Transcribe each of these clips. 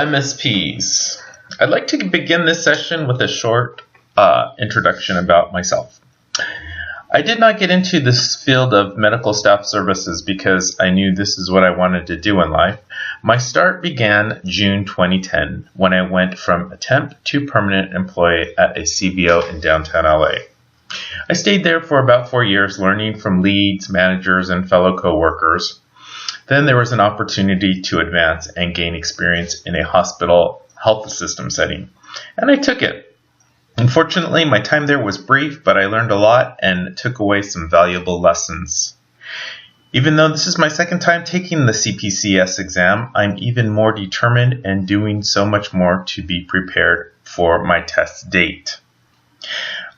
MSPs. I'd like to begin this session with a short introduction about myself. I did not get into this field of medical staff services because I knew this is what I wanted to do in life. My start began June 2010 when I went from a temp to permanent employee at a CBO in downtown LA. I stayed there for about 4 years learning from leads, managers, and fellow coworkers. Then there was an opportunity to advance and gain experience in a hospital health system setting, and I took it. Unfortunately, my time there was brief, but I learned a lot and took away some valuable lessons. Even though this is my second time taking the CPCS exam, I'm even more determined and doing so much more to be prepared for my test date.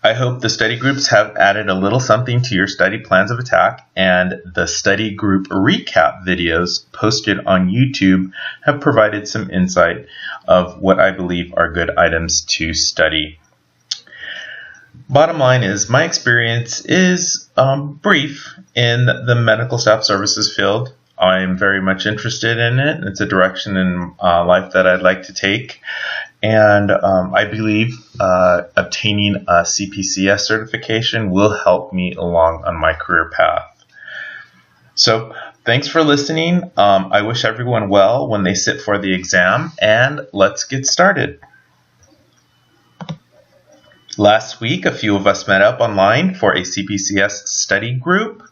I hope the study groups have added a little something to your study plans of attack, and the study group recap videos posted on YouTube have provided some insight of what I believe are good items to study. Bottom line is, my experience is brief in the medical staff services field. I'm very much interested in it. It's a direction in life that I'd like to take. And I believe obtaining a CPCS certification will help me along on my career path. So thanks for listening. I wish everyone well when they sit for the exam, and let's get started. Last week, a few of us met up online for a CPCS study group.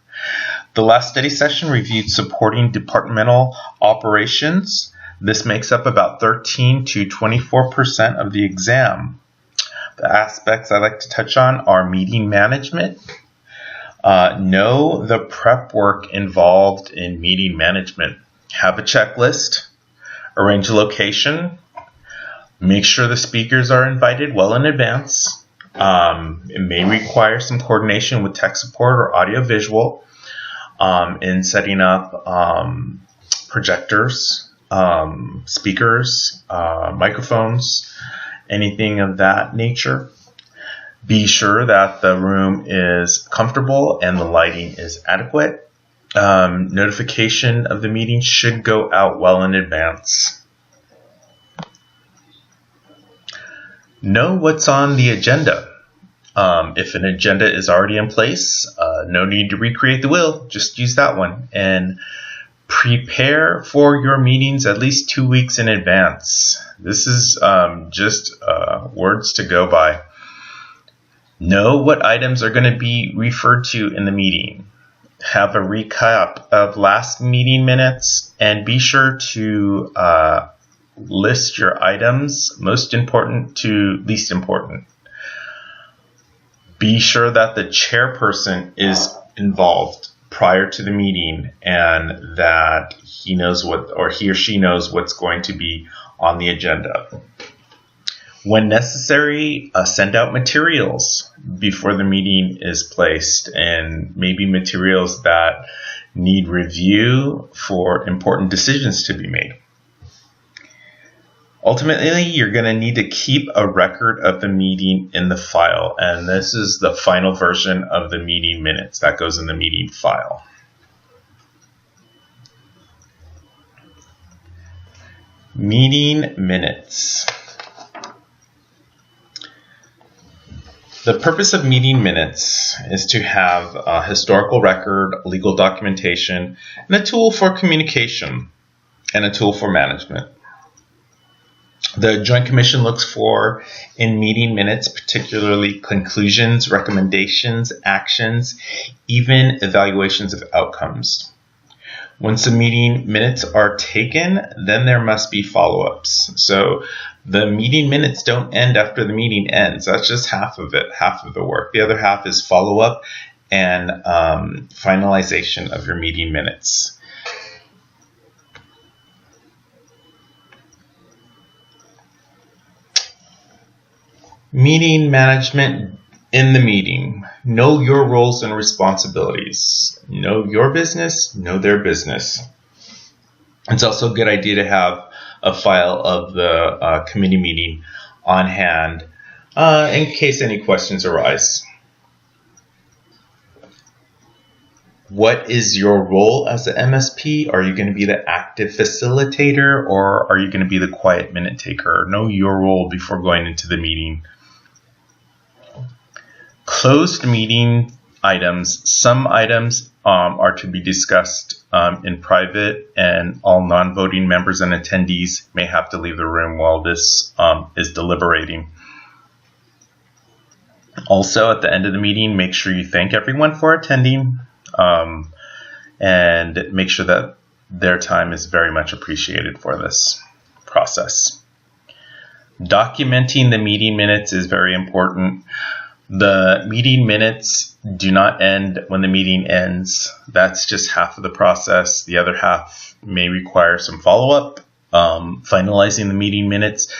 The last study session reviewed supporting departmental operations. This makes up about 13 to 24% of the exam. The aspects I'd like to touch on are meeting management. Know the prep work involved in meeting management. Have a checklist. Arrange a location. Make sure the speakers are invited well in advance. It may require some coordination with tech support or audio-visual in setting up projectors, speakers, microphones, anything of that nature. Be sure that the room is comfortable and the lighting is adequate. Notification of the meeting should go out well in advance. Know what's on the agenda. If an agenda is already in place, no need to recreate the wheel. Just use that one. And prepare for your meetings at least 2 weeks in advance. This is just words to go by. Know what items are going to be referred to in the meeting. Have a recap of last meeting minutes, and be sure to list your items, most important to least important. Be sure that the chairperson is involved prior to the meeting and that he knows what, or he or she knows what's going to be on the agenda. When necessary, send out materials before the meeting is placed, and maybe materials that need review for important decisions to be made. Ultimately, you're going to need to keep a record of the meeting in the file, and this is the final version of the meeting minutes that goes in the meeting file. Meeting minutes. The purpose of meeting minutes is to have a historical record, legal documentation, and a tool for communication, and a tool for management. The Joint Commission looks for, in meeting minutes, particularly conclusions, recommendations, actions, even evaluations of outcomes. Once the meeting minutes are taken, then there must be follow-ups. So the meeting minutes don't end after the meeting ends. That's just half of it, half of the work. The other half is follow-up and finalization of your meeting minutes. Meeting management in the meeting. Know your roles and responsibilities. Know your business, know their business. It's also a good idea to have a file of the committee meeting on hand in case any questions arise. What is your role as the MSP? Are you going to be the active facilitator, or are you going to be the quiet minute taker? Know your role before going into the meeting. Closed meeting items. Some items are to be discussed in private, and all non-voting members and attendees may have to leave the room while this is deliberating. Also, at the end of the meeting, make sure you thank everyone for attending, and make sure that their time is very much appreciated for this process. Documenting the meeting minutes is very important. The meeting minutes do not end when the meeting ends. That's just half of the process. The other half may require some follow-up. Finalizing the meeting minutes,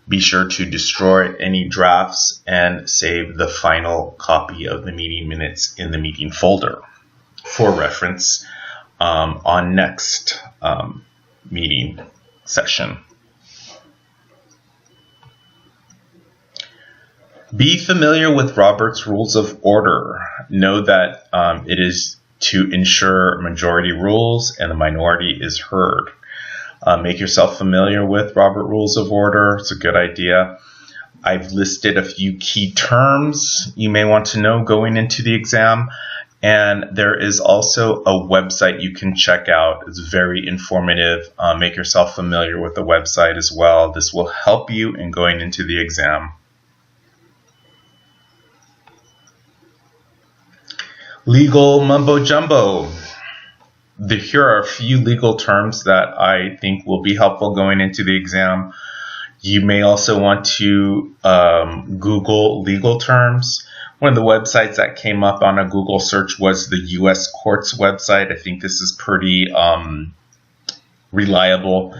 be sure to destroy any drafts and save the final copy of the meeting minutes in the meeting folder for reference on next meeting session. Be familiar with Robert's Rules of Order. Know that it is to ensure majority rules and the minority is heard. Make yourself familiar with Robert Rules of Order. It's a good idea. I've listed a few key terms you may want to know going into the exam. And there is also a website you can check out. It's very informative. Make yourself familiar with the website as well. This will help you in going into the exam. Legal mumbo jumbo. Here are a few legal terms that I think will be helpful going into the exam. You may also want to Google legal terms. One of the websites that came up on a Google search was the U.S. Courts website. I think this is pretty reliable.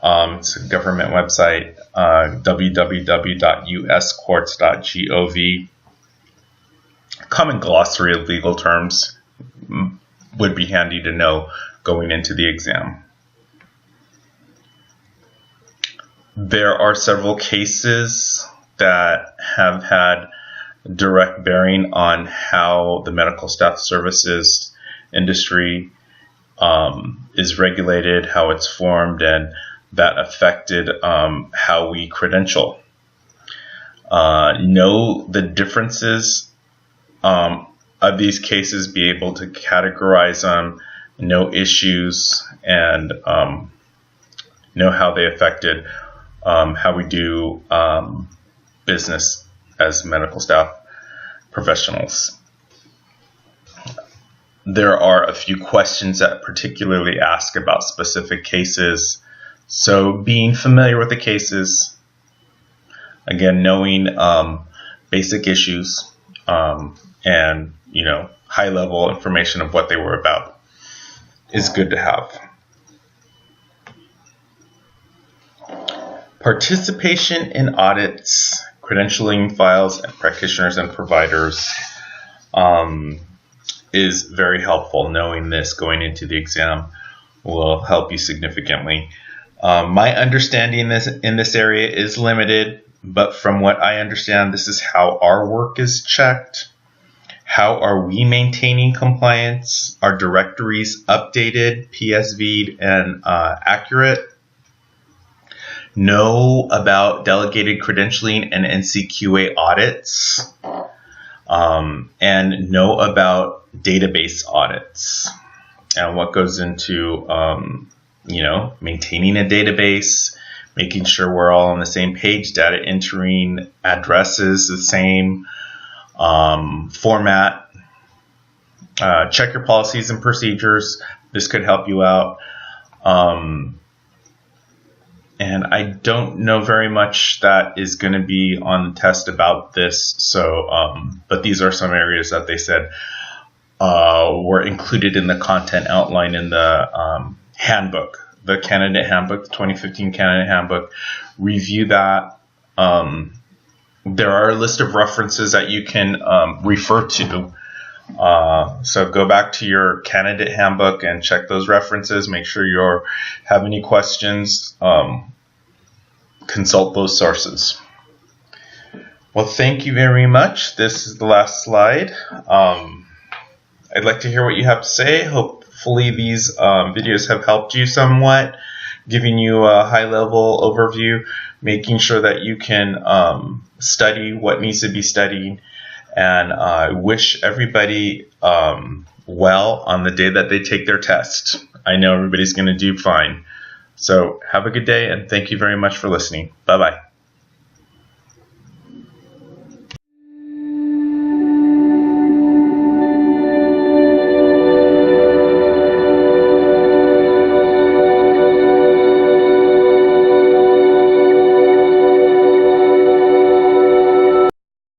It's a government website, www.uscourts.gov. Common glossary of legal terms would be handy to know going into the exam. There are several cases that have had direct bearing on how the medical staff services industry is regulated, how it's formed, and that affected how we credential. Know the differences of these cases, be able to categorize them, know issues, and know how they affected how we do business as medical staff professionals. There are a few questions that particularly ask about specific cases. So being familiar with the cases, again, knowing basic issues, and high level information of what they were about is good to have. Participation in audits, credentialing files, and practitioners and providers is very helpful. Knowing this going into the exam will help you significantly. My understanding in this area is limited, but from what I understand, this is how our work is checked. How are we maintaining compliance? Are directories updated, PSV'd, and accurate? Know about delegated credentialing and NCQA audits, and know about database audits and what goes into maintaining a database, making sure we're all on the same page, data entering, addresses the same, format. Check your policies and procedures. This could help you out. And I don't know very much that is going to be on the test about this. So, but these are some areas that they said were included in the content outline in the handbook, the candidate handbook, the 2015 candidate handbook. Review that. There are a list of references that you can refer to. So go back to your candidate handbook and check those references. Make sure you have any questions. Consult those sources. Well, thank you very much. This is the last slide. I'd like to hear what you have to say. Hopefully these videos have helped you somewhat, giving you a high-level overview, making sure that you can study what needs to be studied. And I wish everybody well on the day that they take their test. I know everybody's going to do fine. So have a good day, and thank you very much for listening. Bye-bye.